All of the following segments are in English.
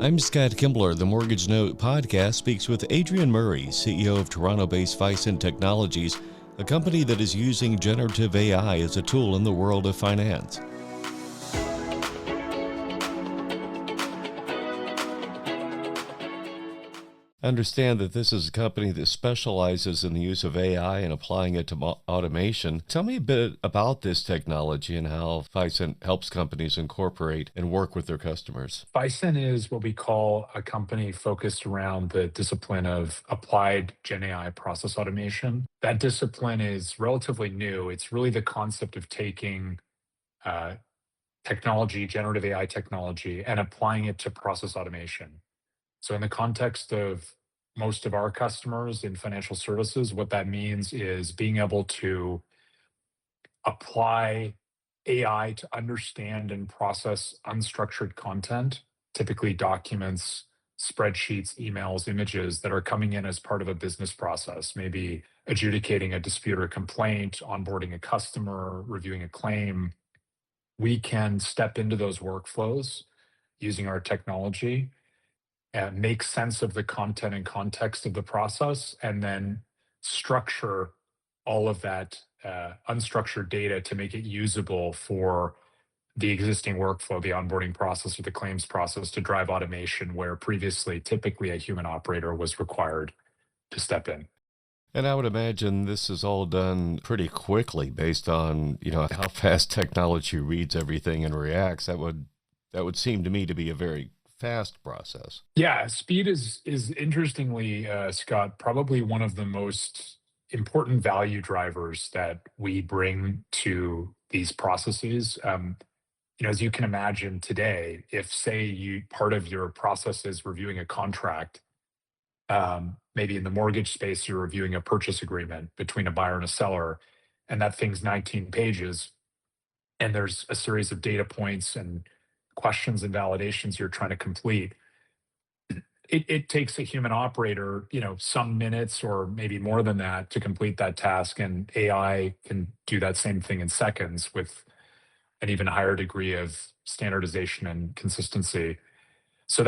I'm Scott Kimbler. The Mortgage Note podcast speaks with Adrian Murray, CEO of Toronto-based Fisent Technologies, a company that is using generative AI as a tool in the world of finance. I understand that this is a company that specializes in the use of AI and applying it to automation. Tell me a bit about this technology and how Fisent helps companies incorporate and work with their customers. Fisent is what we call a company focused around the discipline of applied GenAI process automation. That discipline is relatively new. It's really the concept of taking uh, technology, generative AI technology, and applying it to process automation. So, in the context of most of our customers in financial services, what that means is being able to apply AI to understand and process unstructured content, typically documents, spreadsheets, emails, images that are coming in as part of a business process, maybe adjudicating a dispute or complaint, onboarding a customer, reviewing a claim. We can step into those workflows using our technology and make sense of the content and context of the process, and then structure all of that unstructured data to make it usable for the existing workflow, the onboarding process or the claims process to drive automation where previously typically a human operator was required to step in. And I would imagine this is all done pretty quickly based on, how fast technology reads everything and reacts. That would seem to me to be a very fast process. Yeah, speed is interestingly, Scott, probably one of the most important value drivers that we bring to these processes. As you can imagine today, if say you part of your process is reviewing a contract, maybe in the mortgage space, you're reviewing a purchase agreement between a buyer and a seller, and that thing's 19 pages, and there's a series of data points and questions and validations you're trying to complete. It takes a human operator, some minutes or maybe more than that to complete that task, and AI can do that same thing in seconds with an even higher degree of standardization and consistency. So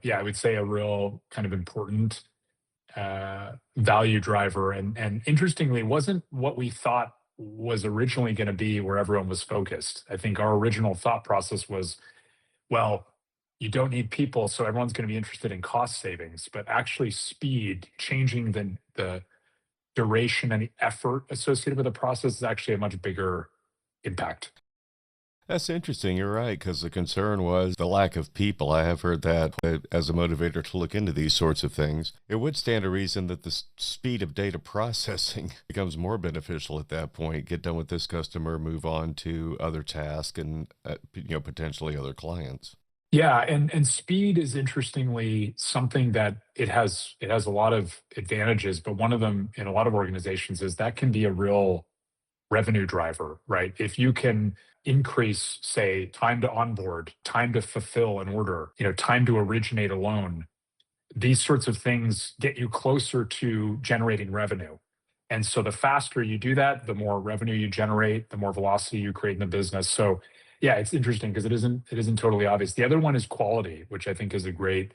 yeah, I would say a real kind of important value driver. And interestingly, wasn't what we thought was originally going to be where everyone was focused. I think our original thought process was, well, you don't need people, so everyone's going to be interested in cost savings, but actually speed, changing the duration and the effort associated with the process is actually a much bigger impact. That's interesting. You're right, because the concern was the lack of people. I have heard that as a motivator to look into these sorts of things. It would stand to reason that the speed of data processing becomes more beneficial at that point. Get done with this customer, move on to other tasks and potentially other clients. Yeah, and speed is interestingly something that it has a lot of advantages, but one of them in a lot of organizations is that can be a real revenue driver, right? If you can increase, say, time to onboard, time to fulfill an order, time to originate a loan, these sorts of things get you closer to generating revenue. And so the faster you do that, the more revenue you generate, the more velocity you create in the business. So yeah, it's interesting because it isn't totally obvious. The other one is quality, which I think is a great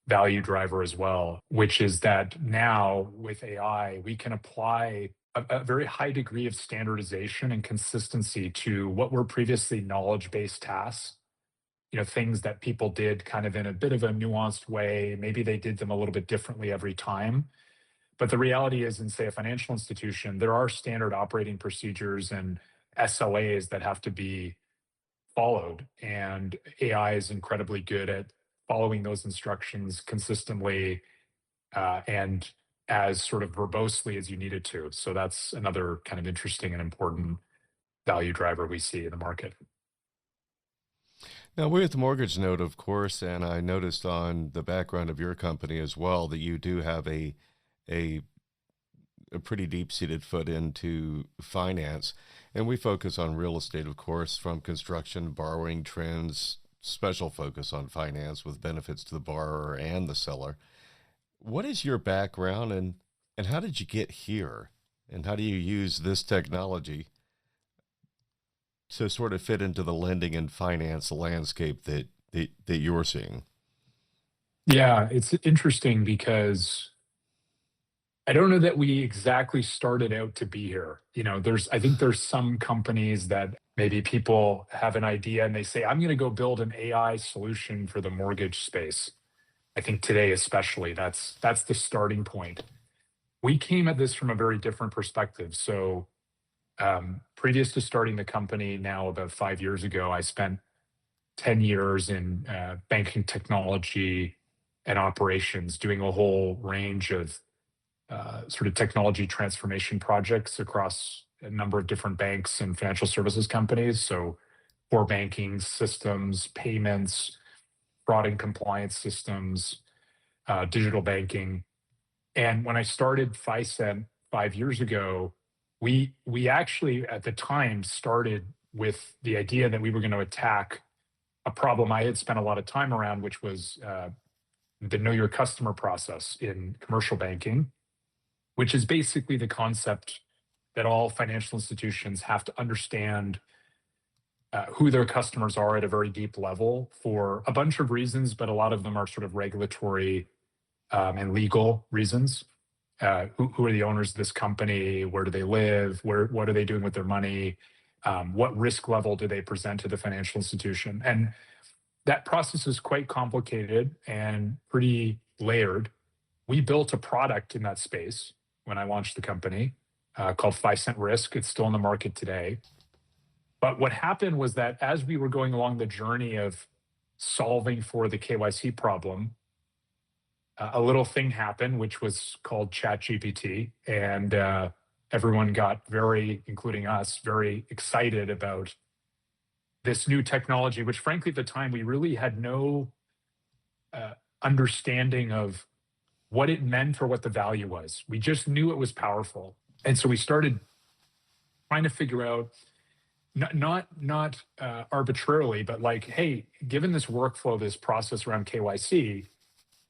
value driver as well, which is that now with AI, we can apply a very high degree of standardization and consistency to what were previously knowledge-based tasks, things that people did kind of in a bit of a nuanced way. Maybe they did them a little bit differently every time. But the reality is, in, say, a financial institution, there are standard operating procedures and SLAs that have to be followed. And AI is incredibly good at following those instructions consistently and as sort of verbosely as you need it to. So that's another kind of interesting and important value driver we see in the market. Now, we're at the Mortgage Note, of course, and I noticed on the background of your company as well that you do have a, a pretty deep-seated foot into finance. And we focus on real estate, of course, from construction, borrowing trends, special focus on finance with benefits to the borrower and the seller. What is your background and how did you get here? And how do you use this technology to sort of fit into the lending and finance landscape that that you're seeing? Yeah, it's interesting because I don't know that we exactly started out to be here. I think there's some companies that maybe people have an idea and they say, I'm going to go build an AI solution for the mortgage space. I think today, especially, that's the starting point. We came at this from a very different perspective. So, previous to starting the company now about 5 years ago, I spent 10 years in banking technology and operations, doing a whole range of sort of technology transformation projects across a number of different banks and financial services companies. So, core banking systems, payments, fraud and compliance systems, digital banking. And when I started Fisent 5 years ago, we actually at the time started with the idea that we were going to attack a problem I had spent a lot of time around, which was the know your customer process in commercial banking, which is basically the concept that all financial institutions have to understand who their customers are at a very deep level for a bunch of reasons, but a lot of them are sort of regulatory and legal reasons. Who are the owners of this company? Where do they live? What are they doing with their money? What risk level do they present to the financial institution? And that process is quite complicated and pretty layered. We built a product in that space when I launched the company called Fisent Risk. It's still in the market today. But what happened was that as we were going along the journey of solving for the KYC problem, a little thing happened, which was called ChatGPT, and everyone got including us, very excited about this new technology, which frankly at the time we really had no understanding of what it meant or what the value was. We just knew it was powerful, and so we started trying to figure out, not arbitrarily, but like, hey, given this workflow, this process around KYC,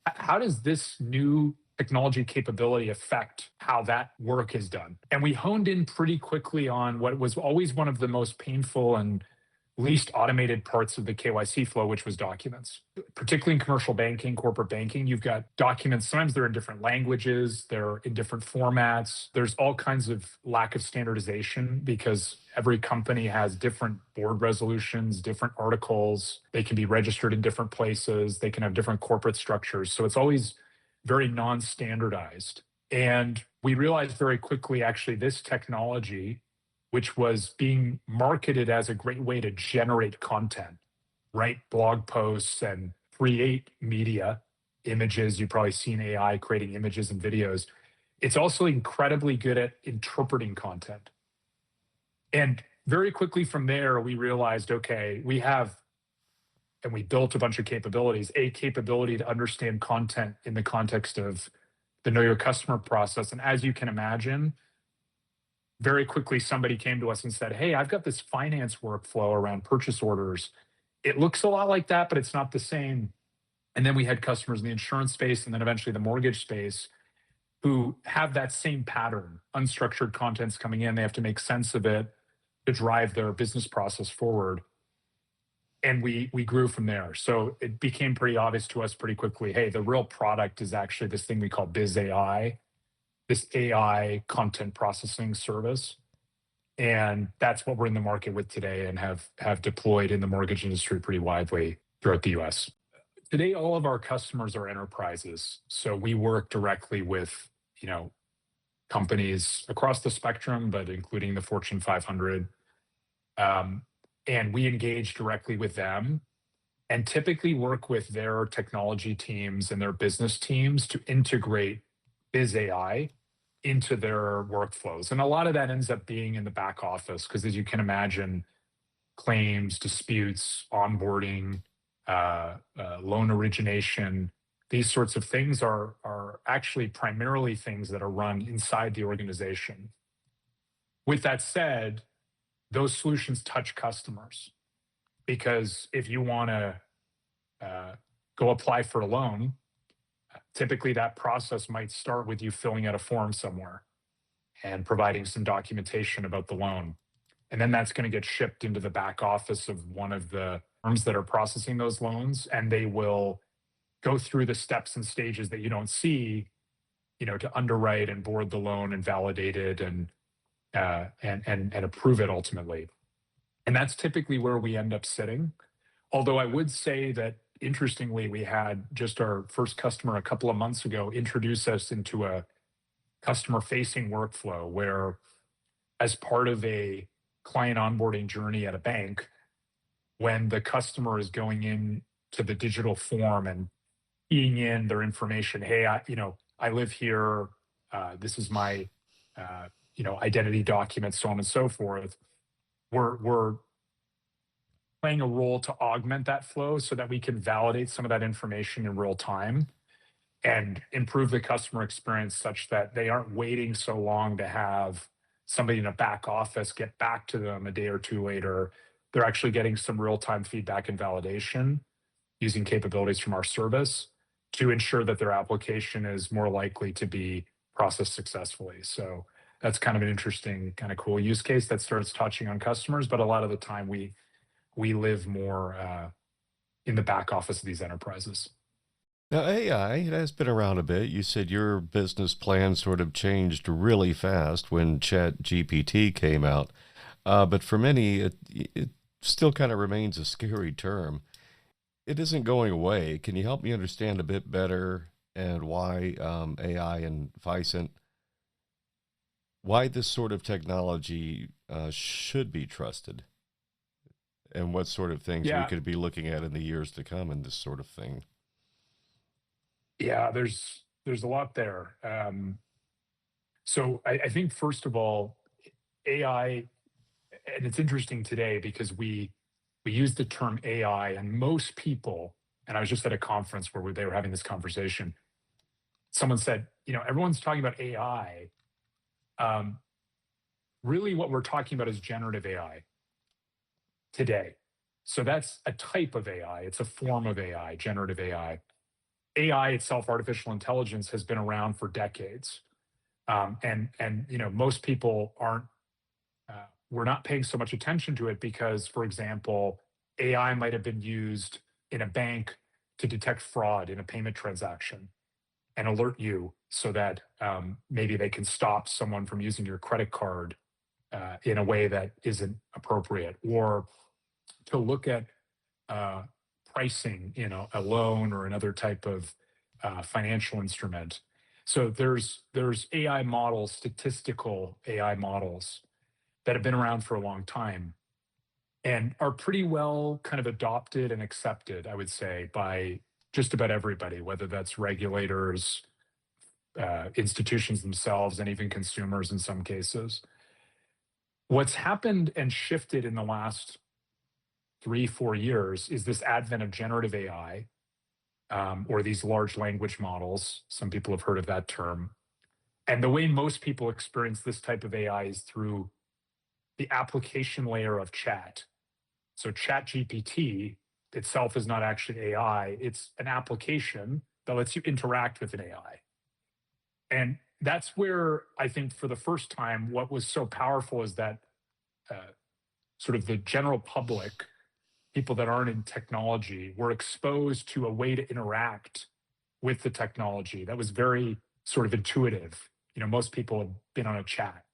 how does this new technology capability affect how that work is done? And we honed in pretty quickly on what was always one of the most painful and least automated parts of the KYC flow, which was documents. Particularly in commercial banking, corporate banking, you've got documents. Sometimes they're in different languages, they're in different formats. There's all kinds of lack of standardization because every company has different board resolutions, different articles. They can be registered in different places. They can have different corporate structures. So it's always very non-standardized. And we realized very quickly, actually, this technology, which was being marketed as a great way to generate content, write blog posts and create media, images. You've probably seen AI creating images and videos. It's also incredibly good at interpreting content. And very quickly from there, we realized, okay, and we built a bunch of capabilities, a capability to understand content in the context of the know your customer process. And as you can imagine, very quickly somebody came to us and said, hey, I've got this finance workflow around purchase orders. It looks a lot like that, but it's not the same. And then we had customers in the insurance space and then eventually the mortgage space who have that same pattern. Unstructured content's coming in, they have to make sense of it to drive their business process forward. And we grew from there. So it became pretty obvious to us pretty quickly, hey, the real product is actually this thing we call Biz AI, this AI content processing service. And that's what we're in the market with today and have deployed in the mortgage industry pretty widely throughout the US. Today, all of our customers are enterprises. So we work directly with, companies across the spectrum, but including the Fortune 500. And we engage directly with them and typically work with their technology teams and their business teams to integrate Biz AI into their workflows. And a lot of that ends up being in the back office because, as you can imagine, claims, disputes, onboarding, loan origination, these sorts of things are actually primarily things that are run inside the organization. With that said, those solutions touch customers because if you want to go apply for a loan, typically that process might start with you filling out a form somewhere and providing some documentation about the loan. And then that's going to get shipped into the back office of one of the firms that are processing those loans. And they will go through the steps and stages that you don't see, to underwrite and board the loan and validate it and approve it ultimately. And that's typically where we end up sitting. Although I would say that interestingly, we had just our first customer a couple of months ago introduce us into a customer facing workflow where, as part of a client onboarding journey at a bank, when the customer is going in to the digital form and keying in their information, hey, I live here, this is my, identity document, so on and so forth. We're playing a role to augment that flow so that we can validate some of that information in real time and improve the customer experience such that they aren't waiting so long to have somebody in a back office get back to them a day or two later. They're actually getting some real time feedback and validation using capabilities from our service to ensure that their application is more likely to be processed successfully. So that's kind of an interesting, kind of cool use case that starts touching on customers, but a lot of the time we live more in the back office of these enterprises. Now, AI, it has been around a bit. You said your business plan sort of changed really fast when Chat GPT came out. But for many, it still kind of remains a scary term. It isn't going away. Can you help me understand a bit better and why AI and Fisent, why this sort of technology should be trusted, and what sort of things we Yeah, could be looking at in the years to come in this sort of thing? yeah. There's a lot there. So I think first of all, AI, and it's interesting today because we use the term AI, and most people, and I was just at a conference where they were having this conversation. Someone said, everyone's talking about AI. Um, Really, what we're talking about is generative AI today. So that's a type of AI. It's a form of AI, generative AI. AI itself, artificial intelligence, has been around for decades, and most people aren't. We're not paying so much attention to it because, for example, AI might have been used in a bank to detect fraud in a payment transaction and alert you so that maybe they can stop someone from using your credit card in a way that isn't appropriate, or to look at uh, pricing, a loan or another type of financial instrument. So there's AI models, statistical AI models that have been around for a long time and are pretty well kind of adopted and accepted, I would say, by just about everybody, whether that's regulators, institutions themselves, and even consumers in some cases. What's happened and shifted in the last 3, 4 years is this advent of generative AI, or these large language models. Some people have heard of that term. And the way most people experience this type of AI is through the application layer of chat. So Chat GPT itself is not actually AI, it's an application that lets you interact with an AI. And that's where I think for the first time, what was so powerful is that uh, sort of the general public, people that aren't in technology, were exposed to a way to interact with the technology that was very sort of intuitive. Most people have been on a chat,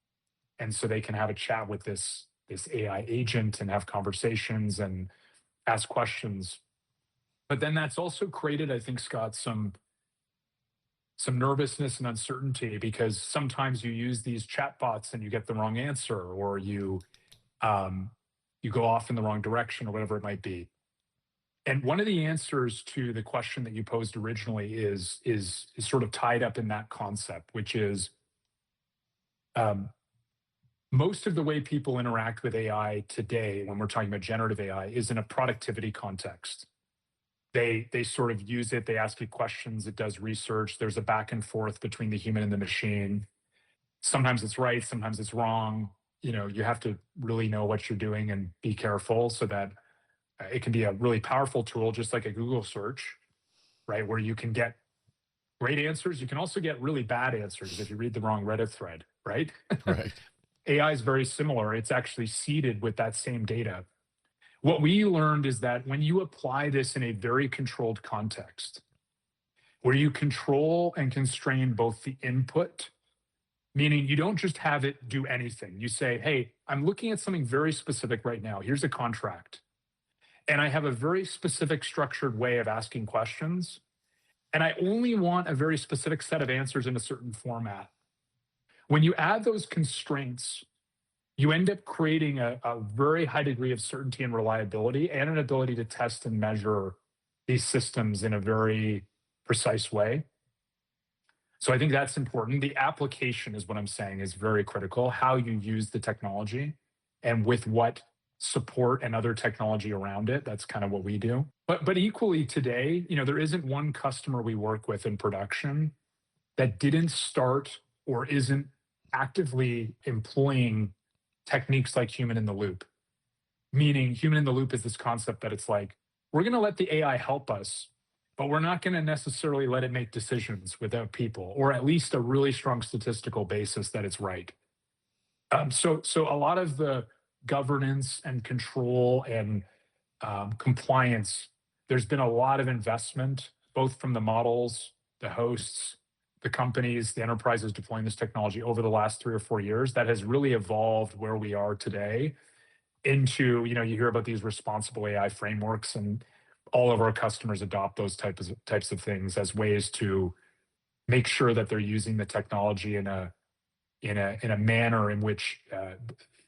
and so they can have a chat with this AI agent and have conversations and ask questions. But then that's also created, I think, Scott, some nervousness and uncertainty because sometimes you use these chatbots and you get the wrong answer, or um, you go off in the wrong direction, or whatever it might be. And one of the answers to the question that you posed originally is sort of tied up in that concept, which is um, most of the way people interact with AI today, when we're talking about generative AI, is in a productivity context. They sort of use it, they ask it questions, it does research, there's a back and forth between the human and the machine. Sometimes it's right, sometimes it's wrong. You have to really know what you're doing and be careful so that it can be a really powerful tool, just like a Google search, right? Where you can get great answers. You can also get really bad answers if you read the wrong Reddit thread, right? Right. AI is very similar. It's actually seeded with that same data. What we learned is that when you apply this in a very controlled context, where you control and constrain both the input, meaning you don't just have it do anything. You say, hey, I'm looking at something very specific right now. Here's a contract. And I have a very specific structured way of asking questions. And I only want a very specific set of answers in a certain format. When you add those constraints, you end up creating a very high degree of certainty and reliability and an ability to test and measure these systems in a very precise way. So I think that's important. The application is what I'm saying is very critical, how you use the technology and with what support and other technology around it. That's kind of what we do. But equally today, there isn't one customer we work with in production that didn't start or isn't actively employing techniques like human in the loop. Meaning human in the loop is this concept that it's like, we're going to let the AI help us, but we're not going to necessarily let it make decisions without people, or at least a really strong statistical basis that it's right. So a lot of the governance and control and compliance, there's been a lot of investment, both from the models, the hosts, the companies, the enterprises deploying this technology over the last 3 or 4 years that has really evolved where we are today into, you hear about these responsible AI frameworks, and all of our customers adopt those types of things as ways to make sure that they're using the technology in a manner in which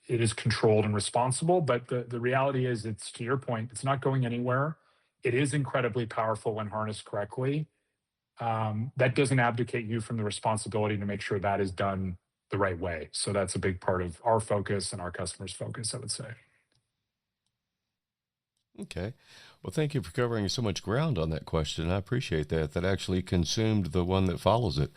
it is controlled and responsible. But the reality is, it's, to your point, it's not going anywhere. It is incredibly powerful when harnessed correctly. That doesn't abdicate you from the responsibility to make sure that is done the right way. So that's a big part of our focus and our customers' focus, I would say. Okay. Well, thank you for covering so much ground on that question. I appreciate that. That actually consumed the one that follows it.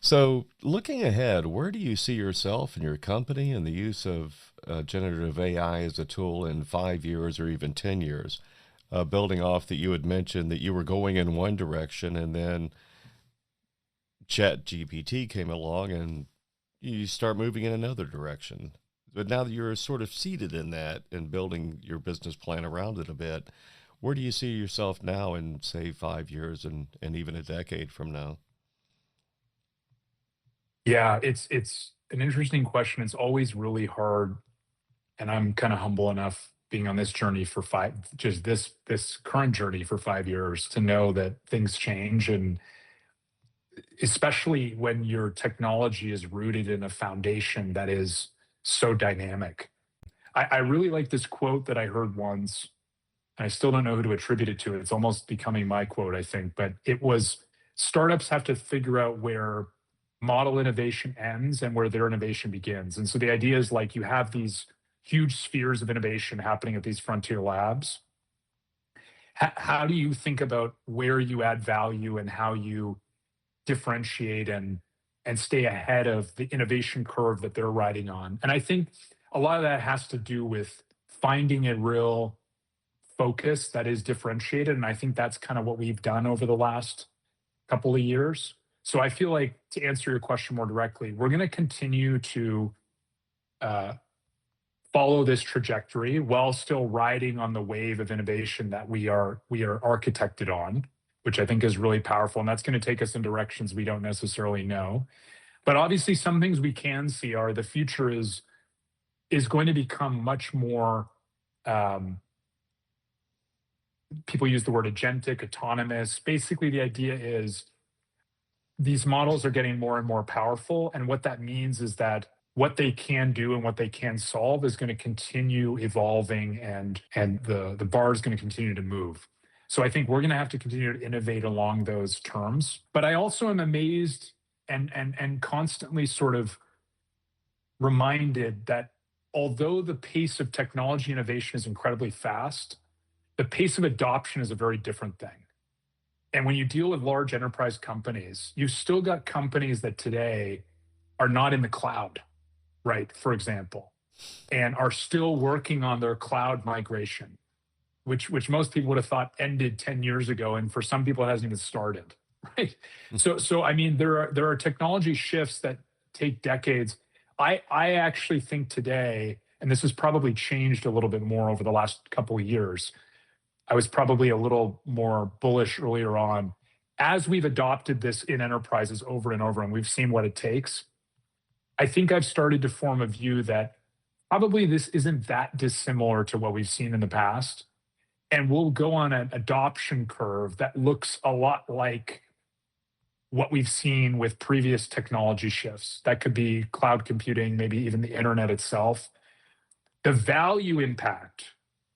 So, looking ahead, where do you see yourself and your company and the use of generative AI as a tool in 5 years or even 10 years? Building off that, you had mentioned that you were going in one direction and then Chat GPT came along and you start moving in another direction. But now that you're sort of seated in that and building your business plan around it a bit, where do you see yourself now in, say, 5 years and even a decade from now? Yeah, it's an interesting question. It's always really hard, and I'm kind of humble enough being on this journey for just this current journey for 5 years, to know that things change, and especially when your technology is rooted in a foundation that is so dynamic. I really like this quote that I heard once, and I still don't know who to attribute it to. It's almost becoming my quote, I think, but it was, startups have to figure out where model innovation ends and where their innovation begins. And so the idea is, like, you have these huge spheres of innovation happening at these frontier labs. How do you think about where you add value and how you differentiate and stay ahead of the innovation curve that they're riding on? And I think a lot of that has to do with finding a real focus that is differentiated. And I think that's kind of what we've done over the last couple of years. So I feel like, to answer your question more directly, we're going to continue to uh, follow this trajectory while still riding on the wave of innovation that we are architected on, which I think is really powerful. And that's going to take us in directions we don't necessarily know. But obviously, some things we can see are the future is going to become much more. People use the word agentic, autonomous. Basically, the idea is these models are getting more and more powerful. And what that means is that what they can do and what they can solve is going to continue evolving, and the bar is going to continue to move. So I think we're going to have to continue to innovate along those terms. But I also am amazed and constantly sort of reminded that although the pace of technology innovation is incredibly fast, the pace of adoption is a very different thing. And when you deal with large enterprise companies, you've still got companies that today are not in the cloud, right? For example, and are still working on their cloud migration, which most people would have thought ended 10 years ago. And for some people, it hasn't even started, right? So I mean, there are technology shifts that take decades. I actually think today, and this has probably changed a little bit more over the last couple of years. I was probably a little more bullish earlier on. As we've adopted this in enterprises over and over, and we've seen what it takes, I think I've started to form a view that probably this isn't that dissimilar to what we've seen in the past. And we'll go on an adoption curve that looks a lot like what we've seen with previous technology shifts. That could be cloud computing, maybe even the internet itself. The value impact,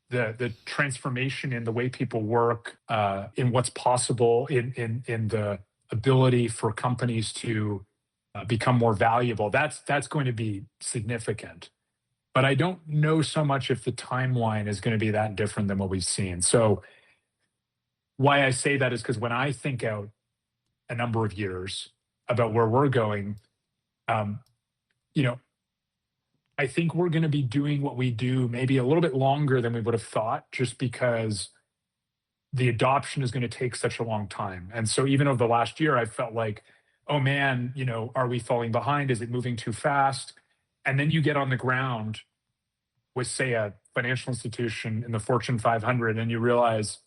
the transformation in the way people work, in what's possible, in the ability for companies to become more valuable, that's going to be significant. But I don't know so much if the timeline is going to be that different than what we've seen. So why I say that is because when I think out a number of years about where we're going, um, you know, I think we're going to be doing what we do maybe a little bit longer than we would have thought, just because the adoption is going to take such a long time. And so even over the last year, I felt like, oh man, are we falling behind? Is it moving too fast? And then you get on the ground with, say, a financial institution in the Fortune 500, and you realize,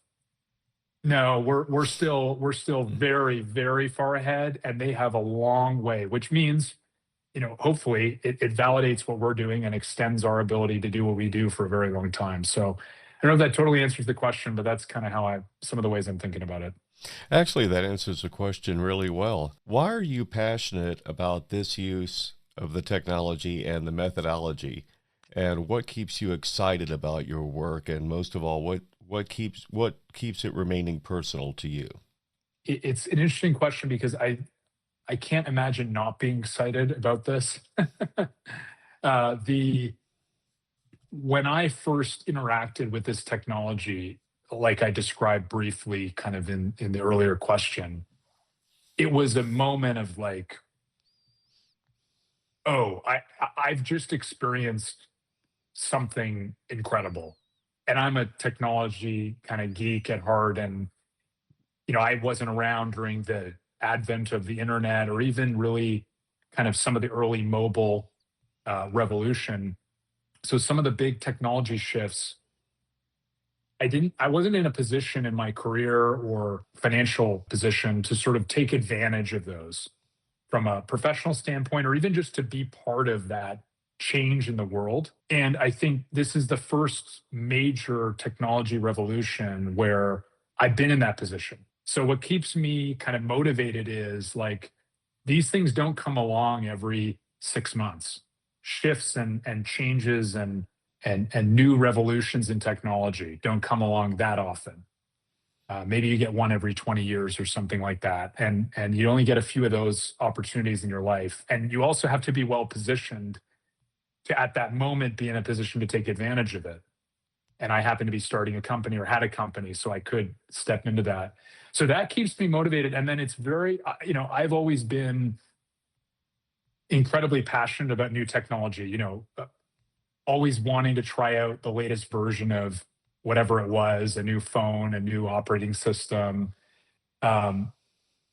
no, we're still very, very far ahead, and they have a long way. Which means, hopefully, it validates what we're doing and extends our ability to do what we do for a very long time. So, I don't know if that totally answers the question, but that's kind of some of the ways I'm thinking about it. Actually, that answers the question really well. Why are you passionate about this use of the technology and the methodology? And what keeps you excited about your work? And most of all, what keeps it remaining personal to you? It's an interesting question because I can't imagine not being excited about this. The When I first interacted with this technology, like I described briefly, kind of in the earlier question, it was a moment of like, oh, I've just experienced something incredible, and I'm a technology kind of geek at heart, and I wasn't around during the advent of the internet or even really kind of some of the early mobile revolution. So some of the big technology shifts, I wasn't in a position in my career or financial position to sort of take advantage of those from a professional standpoint, or even just to be part of that change in the world. And I think this is the first major technology revolution where I've been in that position. So what keeps me kind of motivated is like, these things don't come along every 6 months. Shifts and changes and new revolutions in technology don't come along that often. Maybe you get one every 20 years or something like that. And you only get a few of those opportunities in your life. And you also have to be well positioned to, at that moment, be in a position to take advantage of it. And I happen to be starting a company or had a company, so I could step into that. So that keeps me motivated. And then it's very, I've always been incredibly passionate about new technology, always wanting to try out the latest version of whatever it was, a new phone, a new operating system. Um,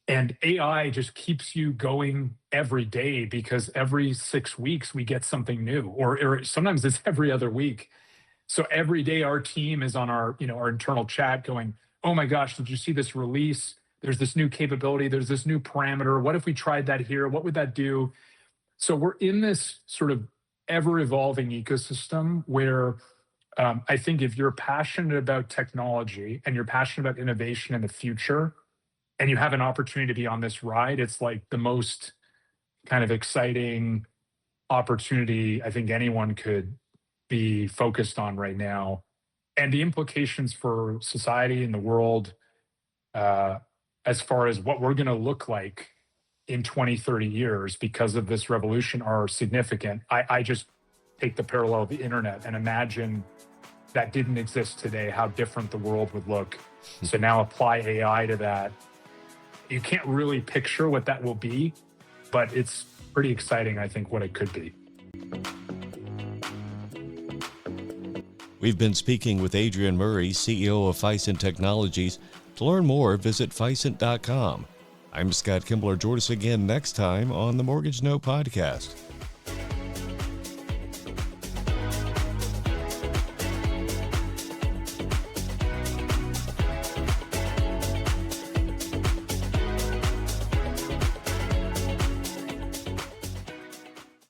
and AI just keeps you going every day because every 6 weeks we get something new, or sometimes it's every other week. So every day our team is on our internal chat going, oh my gosh, did you see this release? There's this new capability. There's this new parameter. What if we tried that here? What would that do? So we're in this sort of ever evolving ecosystem where I think if you're passionate about technology and you're passionate about innovation in the future, and you have an opportunity to be on this ride, it's like the most kind of exciting opportunity I think anyone could be focused on right now. And the implications for society and the world, uh, as far as what we're going to look like in 20, 30 years because of this revolution are significant. I just take the parallel of the internet and imagine that didn't exist today, how different the world would look. So now apply AI to that. You can't really picture what that will be, but it's pretty exciting, I think, what it could be. We've been speaking with Adrian Murray, CEO of Fisent Technologies. To learn more, visit Fisent.com. I'm Scott Kimbler. Join us again next time on the Mortgage Note Podcast.